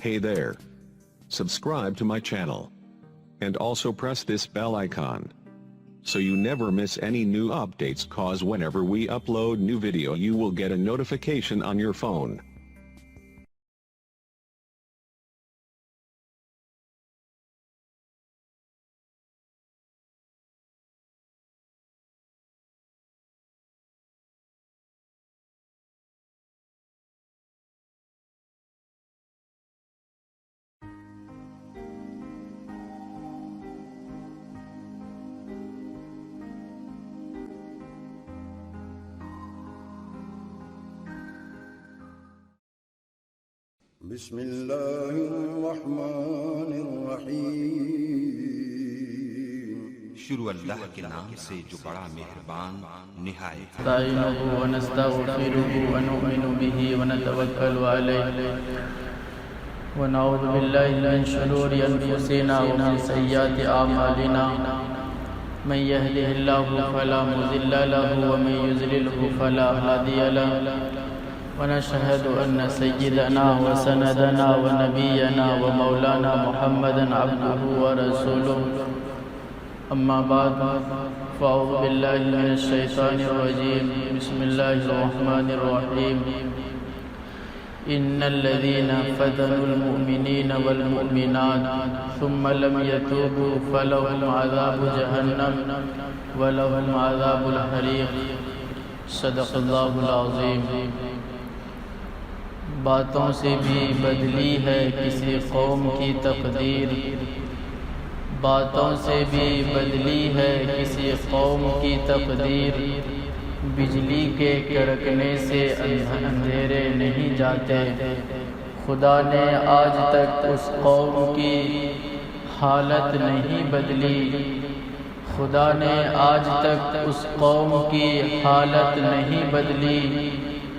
Hey there. Subscribe to my channel. And also press this bell icon, so you never miss any new updates, cause whenever we upload new video you will get a notification on your phone. بسم الله الرحمن الرحيم شروع اللہ کے نام سے جو بڑا مہربان نہایت نستعینہ ونستغفرہ ونؤمن بہ ونتوکل علیہ ونعوذ باللہ من شرور انفسنا ومن سیئات اعمالنا من یهده اللہ فلا مضل له ومن یضللہ فلا ہادی له ونشهد أن سيدنا وسندنا ونبينا ومولانا محمدا عبده ورسوله أما بعد فأعوذ بالله من الشيطان الرجيم بسم الله الرحمن الرحيم إن الذين فتنوا المؤمنين والمؤمنات ثم لم يتوبوا فلهم عذاب جهنم ولهم عذاب الحريق صدق الله العظيم باتوں سے بھی بدلی ہے کسی قوم کی تقدیر، باتوں سے بھی بدلی ہے کسی قوم کی تقدیر، بجلی کے کڑکنے سے اندھیرے نہیں جاتے، خدا نے آج تک اس قوم کی حالت نہیں بدلی، خدا نے آج تک اس قوم کی حالت نہیں بدلی،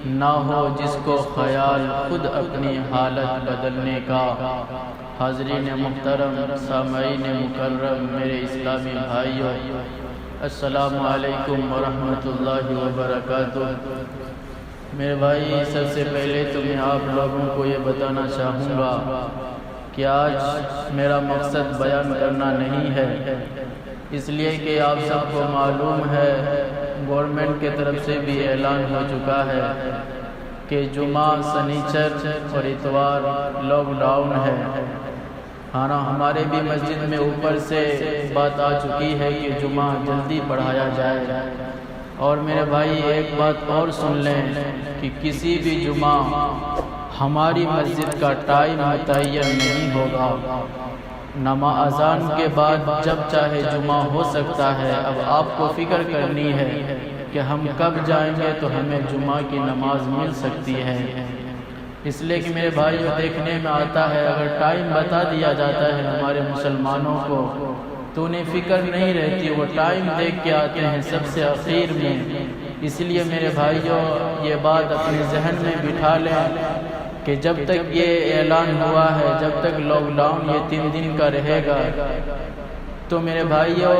نہ ہو جس کو خیال خود اپنی حالت بدلنے کا۔ حاضرین محترم، سامعین مکرم، میرے اسلامی بھائیوں، السلام علیکم ورحمۃ اللہ وبرکاتہ۔ میرے بھائی، سب سے پہلے تو میں آپ لوگوں کو یہ بتانا چاہوں گا کہ آج میرا مقصد بیان کرنا نہیں ہے، اس لیے کہ آپ سب کو معلوم ہے گورنمنٹ کی طرف سے بھی اعلان ہو چکا ہے کہ جمعہ، سنیچر اور اتوار لاک ڈاؤن ہے۔ ہمارے بھی مسجد میں اوپر سے بات آ چکی ہے کہ جمعہ جلدی پڑھایا جائے، اور میرے بھائی ایک بات اور سن لیں کہ کسی بھی جمعہ ہماری مسجد کا ٹائم متعین نہیں ہوگا، نماز اذان کے بعد جب چاہے جمعہ ہو سکتا ہے۔ اب آپ کو فکر کرنی ہے کہ ہم کب جائیں گے تو ہمیں جمعہ کی نماز مل سکتی ہے، اس لیے کہ میرے بھائیوں دیکھنے میں آتا ہے اگر ٹائم بتا دیا جاتا ہے ہمارے مسلمانوں کو تو انہیں فکر نہیں رہتی، وہ ٹائم دیکھ کے آتے ہیں سب سے اخیر میں۔ اس لیے میرے بھائیوں یہ بات اپنے ذہن میں بٹھا لیں کہ جب تک یہ اعلان ہوا ہے، جب تک لاک ڈاؤن یہ 3 دن کا رہے گا، تو میرے بھائیوں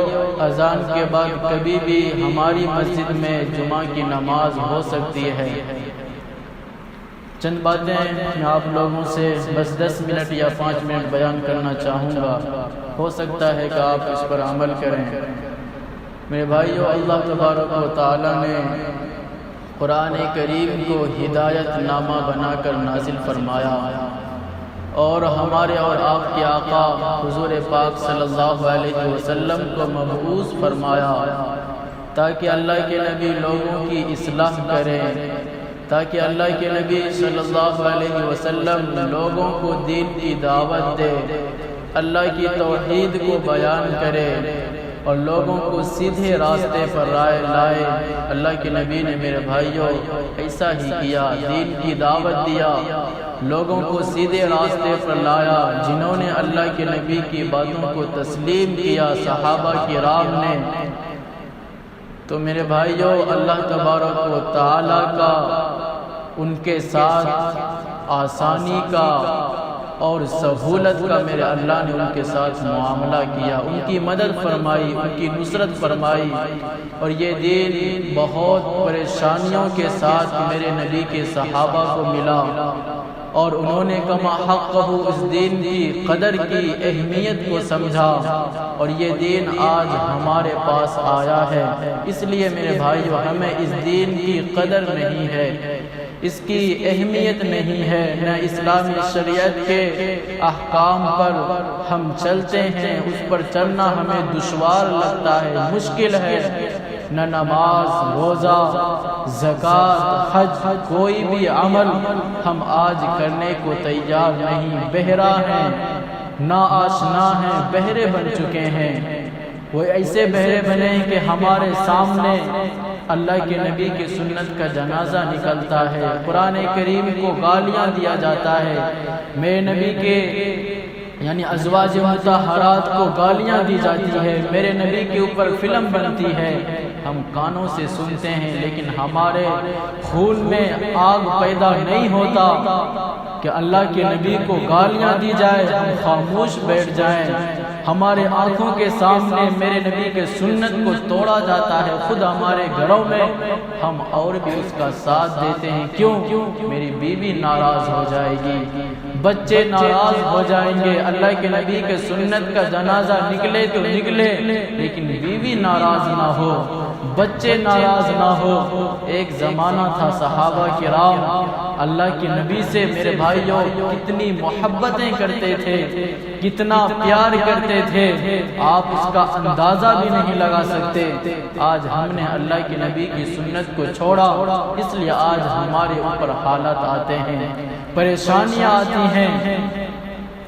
اذان کے بعد کبھی بھی ہماری مسجد میں جمعہ کی نماز ہو سکتی ہے۔ چند باتیں میں آپ لوگوں سے بس 10 منٹ یا 5 منٹ بیان کرنا چاہوں گا، ہو سکتا ہے کہ آپ اس پر عمل کریں۔ میرے بھائیوں، اللہ تبارک و تعالی نے قرآن کریم کو ہدایت نامہ بنا کر نازل فرمایا، اور ہمارے اور آپ کے آقا حضور پاک صلی اللہ علیہ وسلم کو مبعوث فرمایا تاکہ اللہ کے نبی لوگوں کی اصلاح کریں، تاکہ اللہ کے نبی صلی اللہ علیہ وسلم لوگوں کو دین کی دعوت دے، اللہ کی توحید کو بیان کرے اور لوگوں کو سیدھے راستے پر لائے۔ اللہ کے نبی نے میرے بھائیوں ایسا ہی کیا، دین کی دعوت دیا، لوگوں کو سیدھے راستے پر لایا۔ جنہوں نے اللہ کے نبی کی باتوں کو تسلیم کیا، صحابہ کرام نے، تو میرے بھائیوں اللہ تبارک و تعالی کا ان کے ساتھ آسانی کا اور سہولت کا میرے اللہ نے ان کے ساتھ معاملہ کیا، ان کی مدد فرمائی، ان کی نصرت فرمائی، اور یہ دین بہت پریشانیوں کے ساتھ میرے نبی کے صحابہ کو ملا، اور انہوں نے کما حقہ اس دین کی قدر کی اہمیت کو سمجھا، اور یہ دین آج ہمارے پاس آیا ہے۔ اس لیے میرے بھائیو، ہمیں اس دین کی قدر نہیں ہے، اس کی اہمیت نہیں ہے، نہ اسلامی شریعت کے احکام پر ہم چلتے ہیں، اس پر چلنا ہمیں دشوار لگتا ہے، مشکل ہے، نہ نماز، روزہ، زکوٰۃ، حج، کوئی بھی عمل ہم آج کرنے کو تیار نہیں، بہرا ہیں، ناآشنا ہیں، بہرے بن چکے ہیں۔ وہ ایسے بہرے بنے ہیں کہ ہمارے سامنے اللہ کے نبی کی سنت کا جنازہ نکلتا ہے، قرآن کریم کو گالیاں دیا جاتا ہے، میرے نبی کے یعنی ازواج مطہرات کو گالیاں دی جاتی ہے، میرے نبی کے اوپر فلم بنتی ہے، ہم کانوں سے سنتے ہیں، لیکن ہمارے خون میں آگ پیدا نہیں ہوتا کہ اللہ کے نبی کو گالیاں دی جائے ہم خاموش بیٹھ جائیں۔ ہمارے آنکھوں کے سامنے میرے نبی کے سنت کو توڑا جاتا ہے، خود ہمارے گھروں میں ہم اور بھی اس کا ساتھ دیتے ہیں۔ کیوں؟ میری بیوی ناراض ہو جائے گی، بچے ناراض ہو جائیں گے، اللہ کے نبی کے سنت کا جنازہ نکلے تو نکلے، لیکن بیوی ناراض نہ ہو، بچے ناراض نہ ہو۔ ایک زمانہ تھا صحابہ کرام اللہ کے نبی سے میرے بھائیوں کتنی محبتیں کرتے تھے، کتنا پیار کرتے تھے، آپ اس کا اندازہ بھی نہیں لگا سکتے۔ آج ہم نے اللہ کے نبی کی سنت کو چھوڑا، اس لیے آج ہمارے اوپر حالات آتے ہیں، پریشانیاں آتی ہیں۔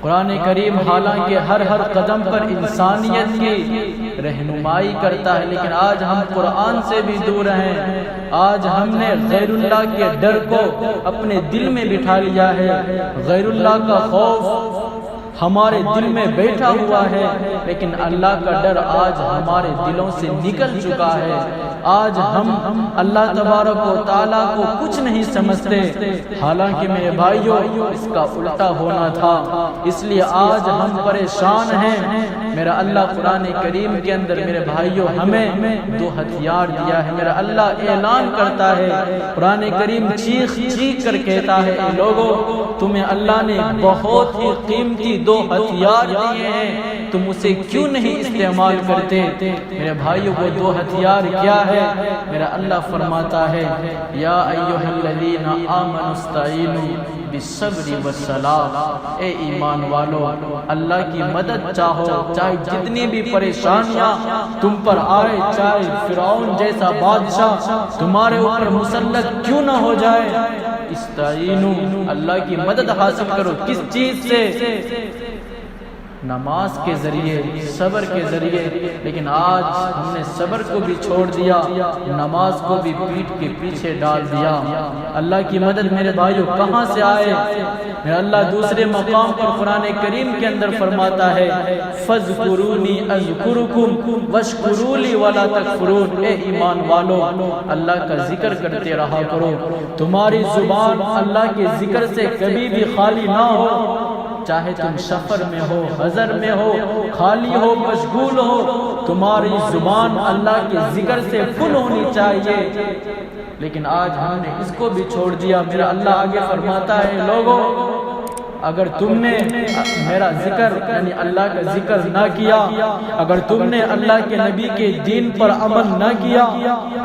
قرآن کریم حالانکہ ہر قدم پر انسانیت کی رہنمائی کرتا ہے، لیکن آج ہم قرآن سے بھی دور ہیں۔ آج ہم نے غیر اللہ کے ڈر کو اپنے دل میں بٹھا لیا ہے، غیر اللہ کا خوف ہمارے دل میں بیٹھا ہوا ہے، لیکن اللہ کا ڈر آج ہمارے دلوں سے نکل چکا ہے۔ آج ہم اللہ تبارک و تعالیٰ کو کچھ نہیں سمجھتے، حالانکہ میرے بھائیوں اس کا الٹا ہونا تھا، اس لیے آج ہم پریشان ہیں۔ میرا اللہ قرآن کریم کے اندر میرے بھائیوں ہمیں دو ہتھیار دیا ہے۔ میرا اللہ اعلان کرتا ہے، قرآن کریم چیخ چیخ کر کہتا ہے، اے لوگو تمہیں اللہ نے بہت ہی قیمتی دو ہتھیار دیے ہیں، تم اسے کیوں نہیں استعمال کرتے؟ میرے بھائیوں وہ دو ہتھیار کیا ہے؟ میرا اللہ فرماتا ہے، یا ایھا الذین آمنوا استعینوا بالصبر والصلاۃ، اے ایمان والو اللہ کی مدد چاہو، چاہے جتنی بھی پریشانیاں تم پر آئے، چاہے فرعون جیسا بادشاہ تمہارے اوپر مسلط کیوں نہ ہو جائے، استعینوا اللہ کی مدد حاصل کرو۔ کس چیز سے؟ نماز کے ذریعے، صبر کے ذریعے۔ لیکن آج ہم نے صبر کو بھی چھوڑ دیا، نماز کو بھی پیٹھ کے پیچھے ڈال دیا۔ اللہ کی مدد میرے بھائیوں کہاں سے آئے؟ میرا اللہ دوسرے مقام پر قرآن کریم کے اندر فرماتا ہے، فَاذْكُرُونِي أَذْكُرُكُمْ وَاشْكُرُوا لِي وَلَا تَكْفُرُونَ، اے ایمان والو اللہ کا ذکر کرتے رہا کرو، تمہاری زبان اللہ کے ذکر سے کبھی بھی خالی نہ ہو، چاہے تم سفر میں ہو، حضر میں ہو، خالی ہو، مشغول ہو، تمہاری زبان اللہ کے ذکر سے فل ہونی چاہیے۔ لیکن آج ہم نے اس کو بھی چھوڑ دیا۔ میرا اللہ آگے فرماتا ہے، لوگوں اگر تم نے میرا ذکر یعنی اللہ کا ذکر نہ کیا، اگر تم نے اللہ کے نبی کے دین پر عمل نہ کیا،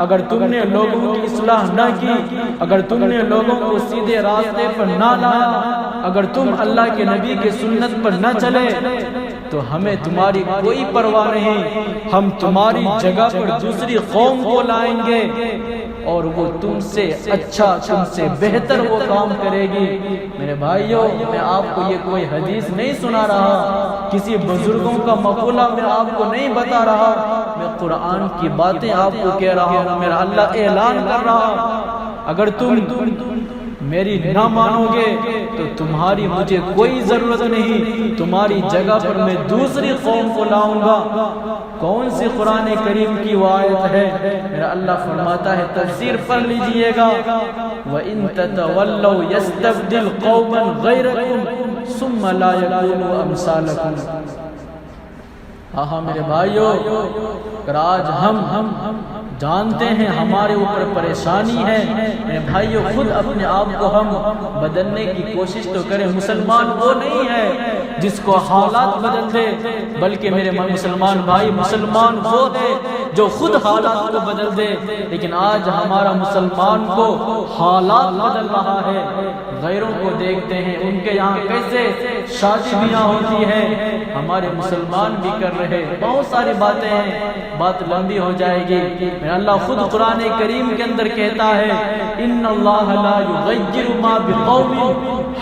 اگر تم نے لوگوں کی اصلاح نہ کی، اگر تم نے لوگوں کو سیدھے راستے پر نہ لایا، اگر تم اللہ کے نبی کے سنت پر نہ چلے، تو ہمیں تمہاری کوئی پرواہ نہیں، ہم تمہاری جگہ پر دوسری قوم کو لائیں گے اور وہ تم سے اچھا، تم سے بہتر وہ کام کرے گی۔ میرے بھائیوں میں آپ کو یہ کوئی حدیث نہیں سنا رہا، کسی بزرگوں کا مقولہ میں آپ کو نہیں بتا رہا، میں قرآن کی باتیں آپ کو کہہ رہا ہوں۔ میرا اللہ اعلان کر رہا، اگر تم میری نہ مانو گے تو تمہاری مجھے کوئی ضرورت نہیں، تمہاری جگہ پر میں دوسری قوم کو لاؤں گا۔ کون سی قرآن کریم کی وہ آیت ہے؟ میرا اللہ فرماتا ہے، تفسیر پڑھ لیجئے گا، وَإِن تَتَوَلَّوْا يَسْتَبْدِلْ قَوْمًا غَيْرَكُمْ ثُمَّ لَا يَكُونُوا أَمْثَالَكُمْ۔ ہاں میرے بھائیوں، اگر آج ہم جانتے ہیں ہمارے اوپر پریشانی ہے، میرے بھائیو خود اپنے آپ کو ہم بدلنے کی کوشش تو کریں۔ مسلمان وہ نہیں ہے جس کو حالات بدل دے، بلکہ میرے مسلمان بھائی، مسلمان وہ ہے جو خود حالات کو بدل دے۔ لیکن آج ہمارا مسلمان کو حالات بدل رہا ہے، غیروں کو دیکھتے ہیں ان کے یہاں کیسے شادی بیاہ ہوتی ہے، ہمارے مسلمان بھی کر رہے۔ بہت ساری باتیں ہیں، بات لمبی ہو جائے گی۔ اللہ خود قرآن کریم کے اندر کہتا ہے ان اللہ لا یغیر ما بقوم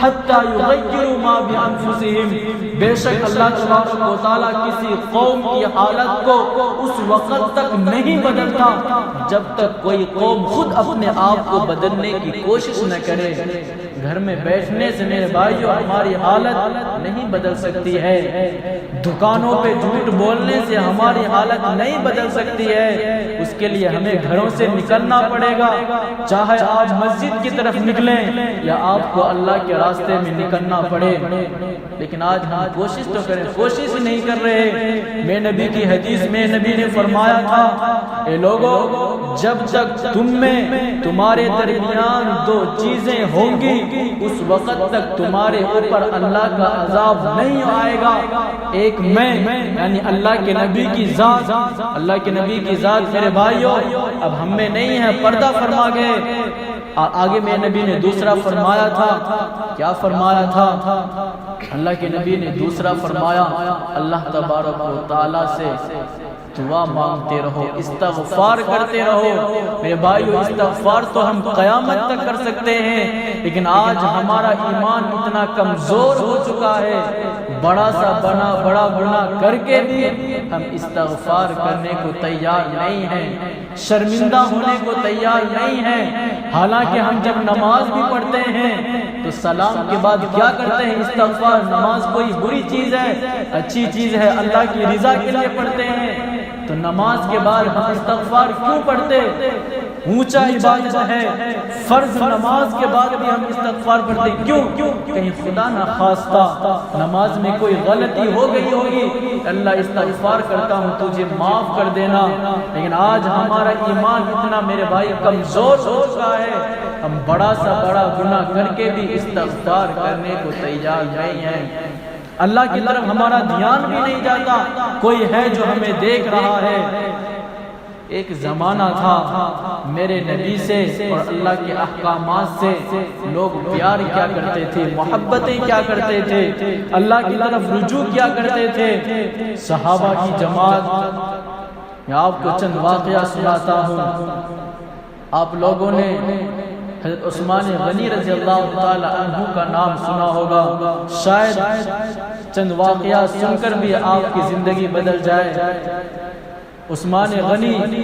حتی یغیروا ما بانفسهم، بے شک اللہ تبارک و تعالیٰ کسی قوم کی حالت کو اس وقت تک نہیں بدلتا جب تک کوئی قوم خود اپنے آپ کو بدلنے کی کوشش نہ کرے۔ گھر میں بیٹھنے سے میرے بھائیو ہماری حالت نہیں بدل سکتی ہے، دکانوں پہ جھوٹ بولنے سے ہماری حالت نہیں بدل سکتی ہے، اس کے لیے ہمیں گھروں سے نکلنا پڑے گا، چاہے آپ مسجد کی طرف نکلیں یا آپ کو اللہ کے راستے میں نکلنا پڑے۔ لیکن آج ہم کوشش تو کریں، کوشش نہیں کر رہے۔ میں نبی کی حدیث میں نبی نے فرمایا تھا اے لوگو جب تک تم میں تمہارے درمیان دو چیزیں ہوں گی اس وقت تک تمہارے اوپر اللہ کا عذاب نہیں آئے گا، ایک میں یعنی اللہ کے نبی کی ذات، اللہ کے نبی کی ذات میرے بھائیوں اب ہم میں نہیں ہے، پردہ فرما گئے۔ آگے میں نبی نے دوسرا فرمایا تھا، کیا فرمایا تھا؟ اللہ کے نبی نے دوسرا فرمایا اللہ تبارک و تعالیٰ سے دعا مانگتے رہو، استغفار کرتے رہو۔ میرے بھائیو استغفار تو ہم قیامت تک کر سکتے ہیں، لیکن آج ہمارا ایمان اتنا کمزور ہو چکا ہے، بڑا سا بڑا گناہ کر کے بھی ہم استغفار کرنے کو تیار نہیں ہیں، شرمندہ ہونے کو تیار نہیں ہیں۔ حالانکہ ہم جب نماز بھی پڑھتے ہیں تو سلام کے بعد کیا کرتے ہیں؟ استغفار۔ نماز کوئی بری چیز ہے؟ اچھی چیز ہے، اللہ کی رضا کے لیے پڑھتے ہیں، تو نماز کے بعد ہم استغفار کیوں پڑھتے؟ اونچا عبادت ہے، فرض نماز کے بعد بھی ہم استغفار پڑھتے کیوں؟ کہیں خدا نہ خواستہ نماز میں کوئی غلطی ہو گئی ہوگی، اللہ استغفار کرتا ہوں تجھے معاف کر دینا۔ لیکن آج ہمارا ایمان اتنا میرے بھائی کمزور ہو چکا ہے، ہم بڑا سا بڑا گناہ کر کے بھی استغفار کرنے کو تیار نہیں ہیں۔ اللہ کی طرف ہمارا دھیان بھی نہیں جاتا، کوئی ہے جو ہمیں دیکھ رہا ہے۔ ایک زمانہ تھا میرے نبی سے اور اللہ کے احکامات سے لوگ پیار کیا کرتے تھے، محبتیں کیا کرتے تھے، اللہ کی طرف رجوع کیا کرتے تھے۔ صحابہ کی جماعت، میں آپ کو چند واقعہ سناتا ہوں۔ آپ لوگوں نے حضرت عثمان غنی رضی اللہ تعالی عنہ کا نام سنا ہوگا، شاید چند واقعہ سن کر بھی آپ کی زندگی بدل جائے۔ عثمان غنی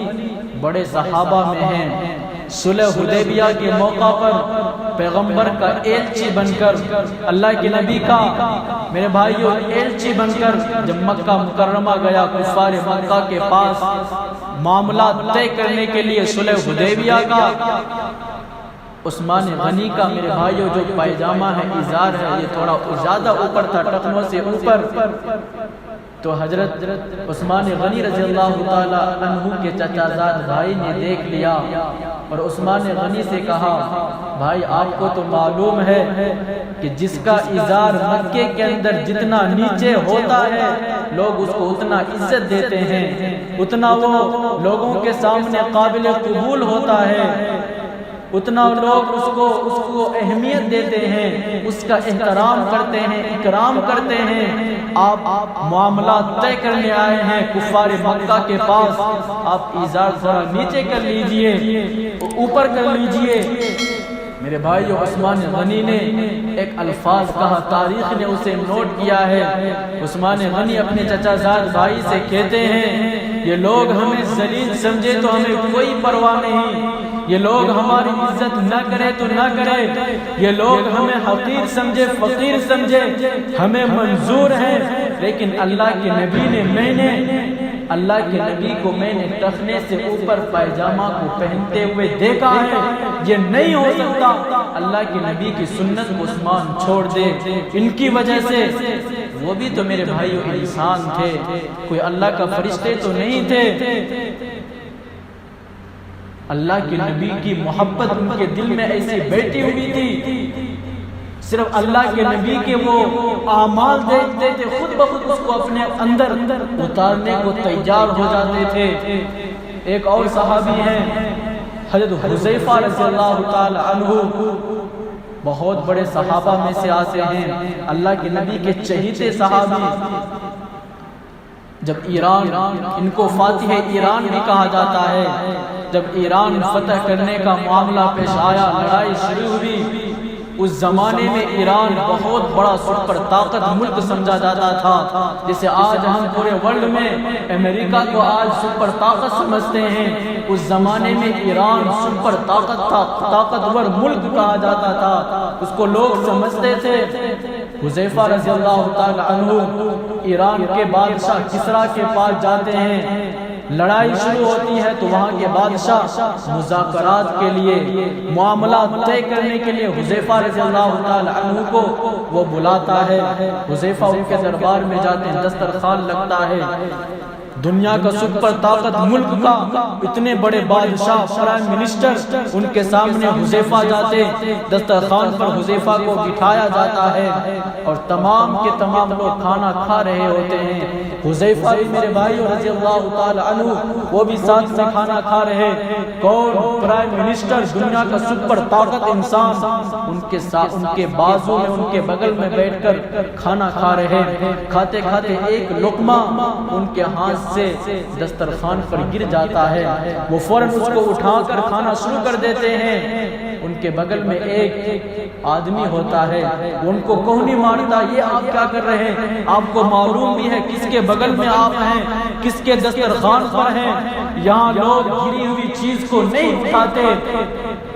بڑے صحابہ میں ہیں، صلح حدیبیہ کے موقع پر پیغمبر کا ایلچی بن کر، اللہ کے نبی کا میرے بھائیوں ایلچی بن کر جب مکہ مکرمہ گیا، کفار مکہ کے پاس معاملات طے کرنے کے لیے صلح حدیبیہ کا، عثمان غنی کا میرے بھائیوں جو پائجامہ ہے، ازار ہے، یہ تھوڑا زیادہ اوپر تھا، ٹخنوں سے اوپر، تو حضرت عثمان غنی رضی اللہ تعالی عنہ کے چچا زاد بھائی نے دیکھ لیا اور عثمان غنی سے کہا بھائی آپ کو تو معلوم ہے کہ جس کا ازار مکے کے اندر جتنا نیچے ہوتا ہے لوگ اس کو اتنا عزت دیتے ہیں، اتنا وہ لوگوں کے سامنے قابل قبول ہوتا ہے، اتنا لوگ اس کو اہمیت دیتے ہیں، اس کا احترام کرتے ہیں، اکرام کرتے ہیں۔ آپ معاملات طے کرنے آئے ہیں کفار مکہ کے پاس، آپ ازار تھوڑا نیچے کر لیجئے، اوپر کر لیجئے۔ میرے بھائیو عثمان غنی نے ایک الفاظ کہا، تاریخ نے اسے نوٹ کیا ہے۔ عثمان غنی اپنے چچا زاد بھائی سے کہتے ہیں یہ لوگ ہمیں ذلیل سمجھے تو ہمیں کوئی پرواہ نہیں، یہ لوگ ہماری عزت نہ کرے تو نہ کرے، یہ لوگ ہمیں حقیر سمجھے فقیر سمجھے ہمیں منظور ہے، لیکن اللہ کے نبی کو میں نے ٹخنے سے اوپر پائجامہ کو پہنتے ہوئے دیکھا ہے، یہ نہیں ہو سکتا۔ اللہ کے نبی کی سنت کو عثمان چھوڑ دے، ان کی وجہ سے وہ بھی تو میرے بھائیو انسان تھے، کوئی اللہ کا فرشتے تو نہیں تھے۔ اللہ کے نبی کی محبت ان کے دل میں ایسی بیٹھی ہوئی تھی، صرف اللہ کے نبی کے وہ اعمال دیکھتے تھے، خود بخود اس کو اپنے اندر اتارنے کو تیار ہو جاتے تھے۔ ایک اور صحابی ہیں حضرت حذیفہ رضی اللہ تعالی عنہ، بہت بڑے صحابہ میں سے آتے ہیں، اللہ کے نبی کے چہیتے صحابی۔ جب ایران، ان کو فاتح ایران بھی کہا جاتا ہے، جب ایران فتح کرنے کا معاملہ پیش آیا، لڑائی شروع ہوئی، اس زمانے میں ایران بہت بڑا سپر طاقت ملک سمجھا جاتا تھا، جسے آج ہم پورے ورلڈ میں امریکہ کو آج سپر طاقت سمجھتے ہیں، اس زمانے میں ایران سپر طاقتور ملک کہا جاتا تھا، اس کو لوگ سمجھتے تھے۔ حذیفہ رضی اللہ تعالی عنہ ایران کے بادشاہ کسریٰ کے پاس جاتے ہیں، لڑائی شروع ہوتی ہے تو وہاں کے بادشاہ مذاکرات کے لیے، معاملات طے کرنے کے لیے حذیفہ رضی اللہ تعالی عنہ کو وہ بلاتا ہے۔ حذیفہ ان کے دربار میں جاتے ہیں، دسترخوان لگتا ہے، دنیا کا سپر طاقت ملک کا اتنے بڑے بادشاہ، پرائم منسٹر، ان کے سامنے حذیفہ جاتے، دسترخوان پر حذیفہ کو بٹھایا جاتا ہے اور تمام کے تمام لوگ کھانا کھا رہے ہوتے ہیں۔ حذیفہ بھی میرے بھائیو رضی اللہ تعالی عنہ، وہ بھی ساتھ میں کھانا کھا رہے۔ کون؟ پرائم منسٹر، دنیا کا سپر طاقت انسان، ان کے بازو میں، ان کے بغل میں بیٹھ کر کھانا کھا رہے۔ کھاتے کھاتے ایک لقمہ ان کے ہاتھ سے دسترخوان پر گر جاتا ہے، وہ فوراً اس کو اٹھا کر کھانا شروع کر دیتے ہیں۔ ان کے بغل میں ایک آدمی ہوتا ہے، وہ ان کو کوہنی مارتا، یہ آپ کیا کر رہے ہیں؟ آپ کو معلوم بھی ہے کس کے بغل میں آپ ہیں، کس کے دسترخوان پر ہیں؟ یہاں لوگ گری ہوئی چیز کو نہیں اٹھاتے،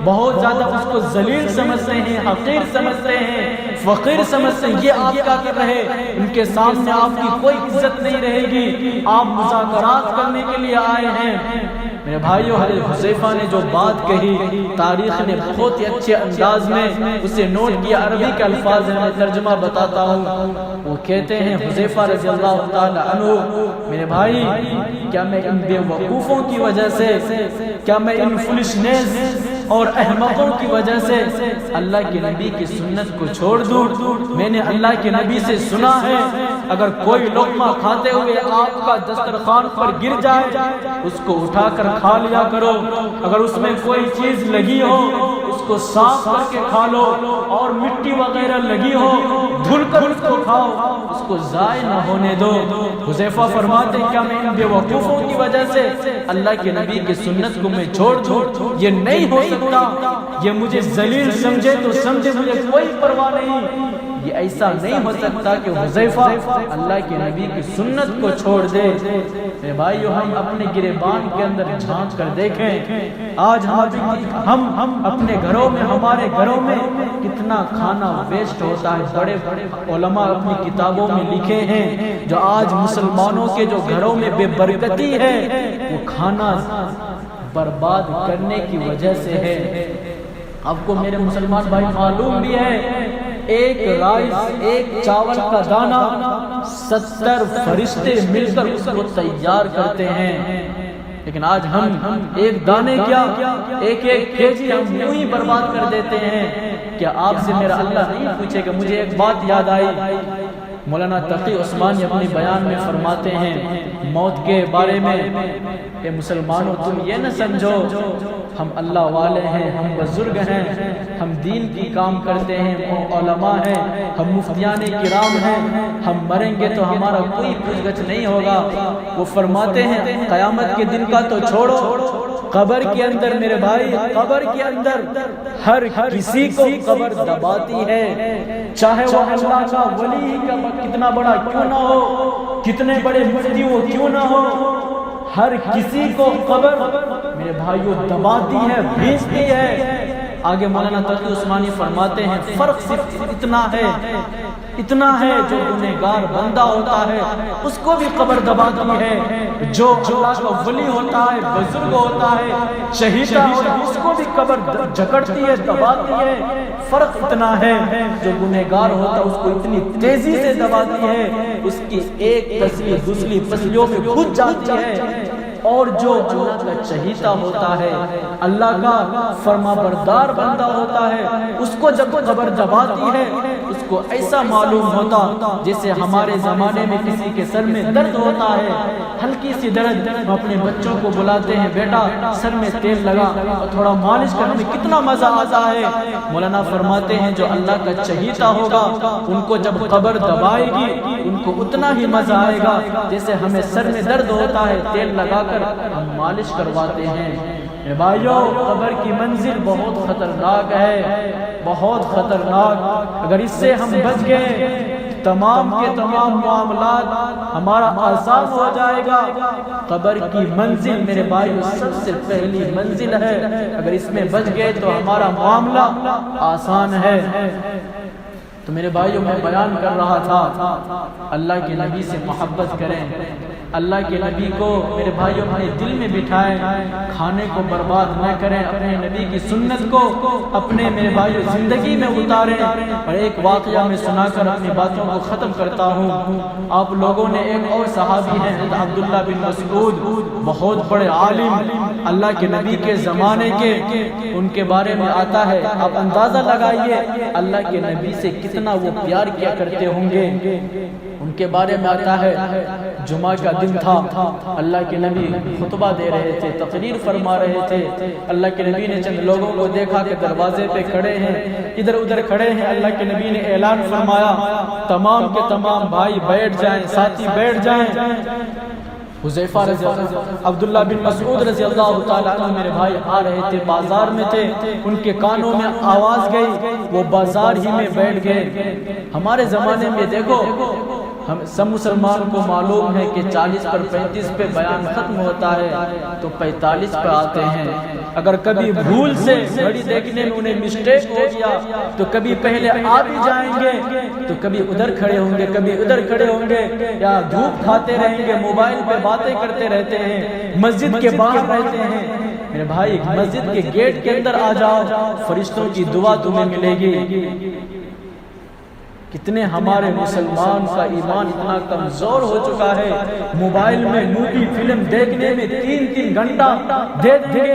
بہت زیادہ اس کو ذلیل سمجھتے ہیں، حقیر سمجھتے ہیں، فقیر سمجھتے ہیں۔ یہ آپ کیا کر رہے؟ ان کے سامنے آپ کی کوئی عزت نہیں رہے گی، آپ مذاکرات کرنے کے لیے آئے ہیں۔ میرے بھائیو، حضرت حذیفہ نے جو بات کہی، تاریخ نے بہت ہی اچھے انداز میں اسے نوٹ کیا، عربی کے الفاظ ہیں، میں ترجمہ بتاتا ہوں۔ وہ کہتے ہیں حذیفہ رضی اللہ تعالی عنہ، میرے بھائی، کیا میں ان بے وقوفوں کی وجہ سے، کیا میں ان فلشنیس اور احمقوں کی وجہ سے اللہ کے نبی کی سنت کو چھوڑ دوں؟ میں نے اللہ کے نبی سے سنا ہے، اگر کوئی لقمہ کھاتے ہوئے آپ کا دسترخوان پر گر جائے، اس کو اٹھا کر کھا لیا کرو، اگر اس میں کوئی چیز لگی ہو اس کو صاف کر کے کھا لو، اور مٹی وغیرہ لگی ہو دھل کر اس کو کھاؤ، اس کو ضائع نہ ہونے دو۔ حذیفہ فرماتے ہیں، کیا میں ان بے وقوفوں کی وجہ سے اللہ کے نبی کی سنت کو میں چھوڑ دوں؟ یہ نہیں ہو سکتا، یہ مجھے ذلیل سمجھے تو سمجھے، مجھے کوئی پرواہ نہیں۔ یہ ایسا نہیں ہو سکتا کہ حذیفہ اللہ کے نبی کی سنت کو چھوڑ دے۔ میرے بھائیو، ہم اپنے گریبان کے اندر جھانک کر دیکھیں، آج ہم اپنے گھروں میں، ہمارے گھروں میں کتنا کھانا ویسٹ ہوتا ہے۔ بڑے بڑے علماء اپنی کتابوں میں لکھے ہیں، جو آج مسلمانوں کے جو گھروں میں بے برکتی ہے، وہ کھانا برباد کرنے کی وجہ سے ہے۔ آپ کو میرے مسلمان بھائی معلوم بھی ہے، ایک رائس، ایک چاول کا دانہ 70 فرشتے مل کر اس کو تیار کرتے ہیں، لیکن آج ہم ایک دانے کیا، ایک کیجی ہم یوں ہی برباد کر دیتے ہیں۔ کیا آپ سے میرا اللہ نہیں پوچھے گا؟ مجھے ایک بات یاد آئی، مولانا تقی عثمانی اپنی بیان میں فرماتے ہیں موت کے بارے میں، اے مسلمانوں، تم یہ نہ سمجھو ہم اللہ والے ہیں، ہم بزرگ ہیں، ہم دین کی کام کرتے ہیں، ہم علماء ہیں، ہم مفتیان کرام ہیں، ہم مریں گے تو ہمارا کوئی پوچھ گچھ نہیں ہوگا۔ وہ فرماتے ہیں قیامت کے دن کا تو چھوڑو، قبر کے اندر میرے بھائی، قبر کے اندر ہر کسی کو قبر دباتی ہے، چاہے وہ اللہ کا ولی ہی کا کتنا بڑا کیوں نہ ہو، کتنے بڑے مفتی وہ کیوں نہ ہو، ہر کسی کو قبر میرے بھائیوں دباتی ہے، بھیجتی ہے۔ آگے مولانا تقی عثمانی فرماتے ہیں فرق صرف اتنا ہے جو گنہگار بندہ ہوتا ہے اس کو بھی قبر دباتی ہے، جو اللہ کا ولی ہوتا ہے، بزرگ ہوتا ہے، شہید ہوتا ہے، اس کو بھی قبر جکڑتی ہے، دباتی ہے۔ فرق اتنا ہے، جو گنہگار ہوتا ہے اس کو اتنی تیزی سے دباتی ہے، اس کی ایک پسلی دوسری پسلیوں میں گھس جاتی ہے۔ اور جو اللہ کا چہیتا ہوتا ہے، اللہ کا فرما بردار بندہ ہوتا ہے، اس کو جب قبر دباتی ہے اس کو ایسا معلوم ہوتا جیسے ہمارے زمانے میں کسی کے سر میں درد ہوتا ہے، ہلکی سی درد، ہم اپنے بچوں کو بلاتے ہیں بیٹا سر میں تیل لگا اور تھوڑا مالش کر، ہمیں کتنا مزہ آتا ہے۔ مولانا فرماتے ہیں جو اللہ کا چہیتا ہوگا ان کو جب قبر دبائے گی ان کو اتنا ہی مزہ آئے گا جیسے ہمیں سر میں درد ہوتا ہے تیل لگا کر ہم مالش کرواتے ہیں۔ اے بھائیو، قبر کی منزل بہت خطرناک ہے، بہت خطرناک۔ اگر اس سے ہم بچ گئے تمام کے تمام معاملات ہمارا آسان ہو جائے گا۔ قبر کی منزل میرے بھائیو سب سے پہلی منزل ہے، اگر اس میں بچ گئے تو ہمارا معاملہ آسان ہے۔ تو میرے بھائیو میں بیان کر رہا تھا اللہ کے نبی سے محبت کریں، اللہ کے نبی کو میرے بھائیوں اپنے دل میں بٹھائیں، کھانے کو برباد نہ کریں، اپنے نبی کی سنت کو اپنے میرے بھائیوں زندگی میں اتاریں۔ اور ایک واقعہ میں سنا کر اپنی باتوں کو ختم کرتا ہوں۔ آپ لوگوں نے ایک اور صحابی ہیں عبداللہ بن مسعود، بہت بڑے عالم اللہ کے نبی کے زمانے کے، ان کے بارے میں آتا ہے آپ اندازہ لگائیے اللہ کے نبی سے کتنا وہ پیار کیا کرتے ہوں گے۔ ان کے بارے میں آتا ہے جمعہ کا دن تھا، اللہ کے نبی خطبہ دے رہے تھے، تقریر فرما رہے تھے۔ اللہ کے نبی نے چند لوگوں کو دیکھا کہ دروازے پہ کھڑے ہیں، ادھر ادھر کھڑے ہیں۔ اللہ کے نبی نے اعلان فرمایا تمام کے تمام بھائی بیٹھ جائیں، ساتھی بیٹھ جائیں۔ حذیفہ رضی اللہ، عبداللہ بن مسعود رضی اللہ تعالیٰ عنہ میرے بھائی آ رہے تھے، بازار میں تھے، ان کے کانوں میں آواز گئی، وہ بازار ہی میں بیٹھ گئے۔ ہمارے زمانے میں دیکھو ہم سب مسلمان کو معلوم ہے کہ 40 پر 35 پہ بیان ختم ہوتا ہے تو 45 پہ آتے ہیں۔ اگر کبھی بھول سے گھڑی دیکھنے میں انہیں مسٹیک ہو گیا تو کبھی پہلے آ بھی جائیں گے تو کبھی ادھر کھڑے ہوں گے، کبھی ادھر کھڑے ہوں گے، یا دھوپ کھاتے رہیں گے، موبائل پہ باتیں کرتے رہتے ہیں، مسجد کے باہر رہتے ہیں۔ میرے بھائی مسجد کے گیٹ کے اندر آ جاؤ، فرشتوں کی دعا تمہیں ملے گی۔ کتنے ہمارے مسلمان کا ایمان اتنا کمزور ہو چکا ہے، موبائل میں مووی فلم دیکھنے میں 3 گھنٹہ دیکھ دیں،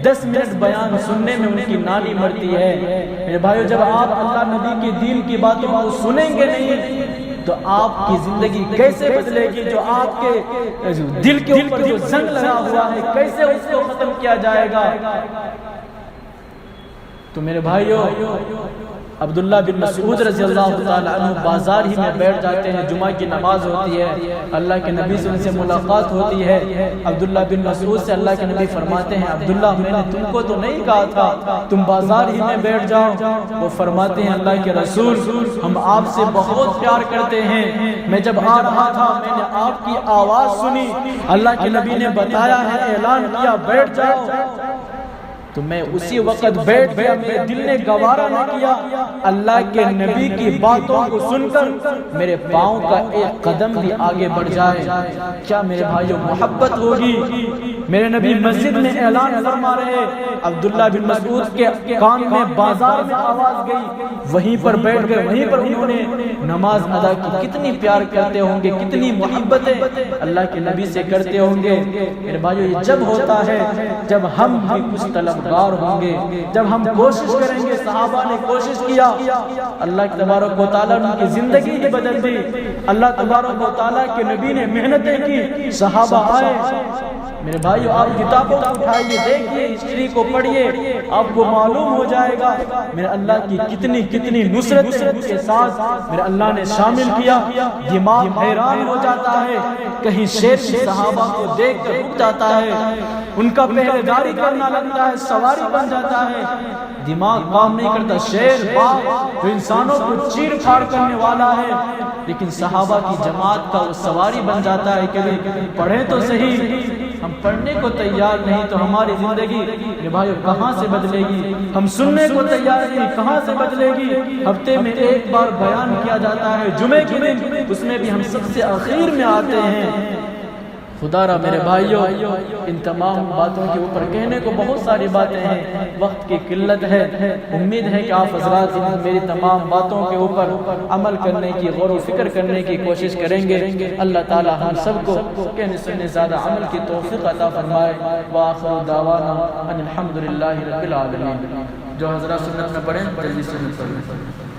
10 منٹ بیان سننے میں ان کی نانی مرتی ہے۔ میرے بھائیو جب آپ اللہ نبی کے دین کی باتوں کو سنیں گے نہیں تو آپ کی زندگی کیسے بدلے گی؟ جو آپ کے دل کے اوپر جو زنگ لگا ہوا ہے کیسے اس کو ختم کیا جائے گا؟ تو میرے بھائیو عبداللہ بن مسعود رضی اللہ تعالیٰ عنہ بازار ہی میں بیٹھ جاتے ہیں، جمعہ کی نماز ہوتی ہے، اللہ کے نبی سے ان سے ملاقات ہوتی ہے۔ عبداللہ بن مسعود سے اللہ کے نبی فرماتے ہیں عبداللہ میں نے تم کو تو نہیں کہا تھا تم بازار ہی میں بیٹھ جاؤ؟ وہ فرماتے ہیں اللہ کے رسول ہم آپ سے بہت پیار کرتے ہیں، میں جب آ رہا تھا میں نے آپ کی آواز سنی، اللہ کے نبی نے بتایا ہے، اعلان کیا بیٹھ جاؤ، تو میں اسی وقت بیٹھ گیا، میرے دل نے گوارا نہ کیا اللہ کے نبی کی باتوں کو سن کر میرے پاؤں کا ایک قدم بھی آگے بڑھ جائے۔ کیا میرے بھائیوں محبت ہوگی؟ میرے نبی مسجد میں اعلان فرما رہے، عبداللہ بن مسعود کے کان میں بازار میں آواز گئی، وہیں پر بیٹھ گئے، وہیں پر انہوں نے نماز ادا کی۔ کتنی پیار کرتے ہوں گے، کتنی محبتیں اللہ کے نبی سے کرتے ہوں گے۔ میرے بھائیوں یہ جب ہوتا ہے جب ہم بھی کچھ طلبگار ہوں گے، جب ہم کوشش کریں گے۔ صحابہ نے کوشش کیا، اللہ تبارک و تعالیٰ نے ان کی زندگی ہی بدل دی۔ اللہ تبارک و تعالیٰ کے نبی نے محنتیں کی، صحابہ آئے۔ میرے بھائیو آپ کتابوں کو اٹھائیے، دیکھیے، ہسٹری کو پڑھیے، آپ کو معلوم ہو جائے گا میرے اللہ کی کتنی نصرت کے ساتھ میرے اللہ نے شامل کیا۔ دماغ حیران ہو جاتا ہے، کہیں شیر بھی صحابہ کو دیکھ کر رک جاتا ہے، ان کا پہلے داری کرنا لگتا ہے، سواری بن جاتا ہے، دماغ کام نہیں کرتا۔ شیر باغ جو انسانوں کو چیر پھاڑ کرنے والا ہے، لیکن صحابہ کی جماعت کا وہ سواری بن جاتا ہے کہ پڑھیں تو صحیح، ہم پڑھنے کو تیار نہیں تو ہماری زندگی میرے بھائیو کہاں سے بدلے گی؟ ہم سننے کو تیار نہیں، کہاں سے بدلے گی؟ ہفتے میں ایک بار بیان کیا جاتا ہے جمعے کے دن، اس میں بھی ہم سب سے آخر میں آتے ہیں۔ خدا را میرے بھائیوں، ان تمام باتوں کے اوپر کہنے کو بہت ساری باتیں ہیں، وقت کی قلت ہے۔ امید ہے کہ آپ حضرات میری تمام باتوں کے اوپر عمل کرنے کی، غور و فکر کرنے کی کوشش کریں گے۔ اللہ تعالی ہم سب کو کہنے سننے زیادہ عمل کی توفیق عطا فرمائے۔ وآخر دعوانا ان الحمدللہ رب العالمین۔ جو حضرات سنت میں پڑھیں جلدی سنت پڑھیں۔